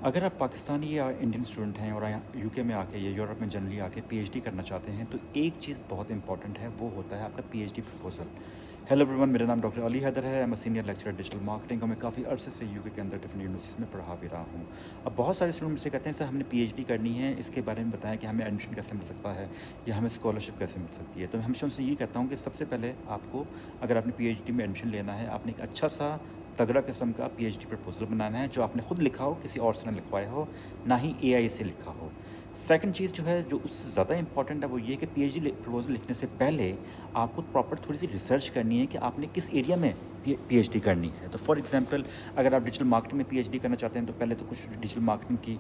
अगर आप पाकिस्तानी या इंडियन स्टूडेंट हैं और यहाँ यूके में आके या यूरोप में जनरली आके पीएचडी करना चाहते हैं तो एक चीज़ बहुत इंपॉर्टेंट है, वो होता है आपका पीएचडी प्रपोजल। हेलो एवरीवन, मेरा नाम डॉक्टर अली हैदर है। मैं सीनियर लेक्चरर डिजिटल मार्केटिंग और मैं काफ़ी अरसे से यूके के अंदर डिफरेंट यूनिवर्सिटीज़ में पढ़ा भी रहा हूँ। अब बहुत सारे स्टूडेंट मुझसे कहते हैं सर हमने पीएचडी करनी है, इसके बारे में बताएं कि हमें एडमिशन कैसे मिल सकता है या हमें स्कॉलरशिप कैसे मिल सकती है। तो मैं हमेशा उनसे ये कहता हूँ कि सबसे पहले आपको, अगर आपने पीएचडी में एडमिशन लेना है, आपने एक अच्छा सा तगड़ा किस्म का पीएचडी प्रपोजल बनाना है जो आपने खुद लिखा हो, किसी और से ना लिखवाया हो, ना ही एआई से लिखा हो। सेकंड चीज़ जो है, जो उससे ज़्यादा इंपॉर्टेंट है, वो ये कि पीएचडी प्रपोजल लिखने से पहले आपको प्रॉपर थोड़ी सी रिसर्च करनी है कि आपने किस एरिया में पीएचडी करनी है। तो फॉर एग्जांपल, अगर आप डिजिटल मार्केटिंग में पीएचडी करना चाहते हैं तो पहले तो कुछ डिजिटल मार्केटिंग की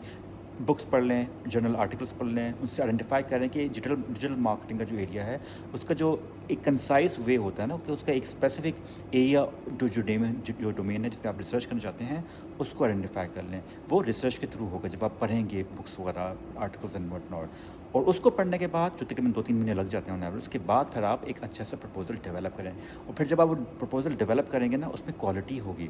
बुक्स पढ़ लें, जर्नल आर्टिकल्स पढ़ लें, उनसे आइडेंटिफाई करें कि डिजिटल डिजिटल मार्केटिंग का जो एरिया है उसका जो एक कंसाइज वे होता है ना, कि उसका एक स्पेसिफिक एरिया जो डोमेन है जिस पे आप रिसर्च करना चाहते हैं उसको आइडेंटिफाई कर लें। वो रिसर्च के थ्रू होगा जब आप पढ़ेंगे बुक्स वगैरह, आर्टिकल्स एंड व्हाट नॉट। और उसको पढ़ने के बाद जो तकरीबन 2-3 महीने लग जाते हैं ऑन एवरेज, उसके बाद फिर आप एक अच्छा सा प्रपोजल डेवलप करें। और फिर जब आप वो प्रपोजल डेवलप करेंगे ना, उसमें क्वालिटी होगी,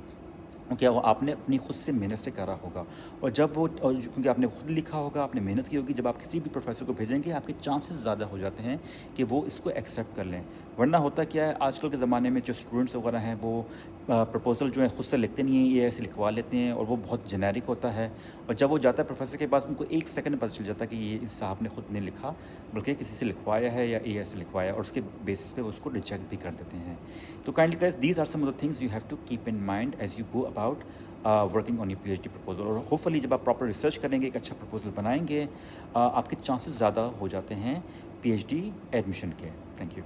क्या वो आपने अपनी खुद से मेहनत से करा होगा। और जब वो, और क्योंकि आपने खुद लिखा होगा, आपने मेहनत की होगी, जब आप किसी भी प्रोफेसर को भेजेंगे आपके चांसेस ज़्यादा हो जाते हैं कि वो इसको एक्सेप्ट कर लें। वरना होता क्या है, आजकल के ज़माने में जो स्टूडेंट्स वगैरह हैं वो प्रपोजल जो है खुद से लिखते नहीं हैं, ये ऐसे लिखवा लेते हैं और वो बहुत जेनेरिक होता है। और जब वो जाता है प्रोफेसर के पास, उनको एक सेकंड में पता चल जाता है कि ये इस साहब ने खुद नहीं लिखा, बल्कि किसी से लिखवाया है या एआई से लिखवाया, और उसके बेसिस पे वो उसको रिजेक्ट भी कर देते हैं। तो kindly guys, these are some of the things you have to keep in mind as you go about working on your PhD proposal. और होपफुली जब आप प्रॉपर रिसर्च करेंगे, एक अच्छा प्रपोजल बनाएंगे, आपके चांसेस ज़्यादा हो जाते हैं पीएचडी एडमिशन के। Thank you.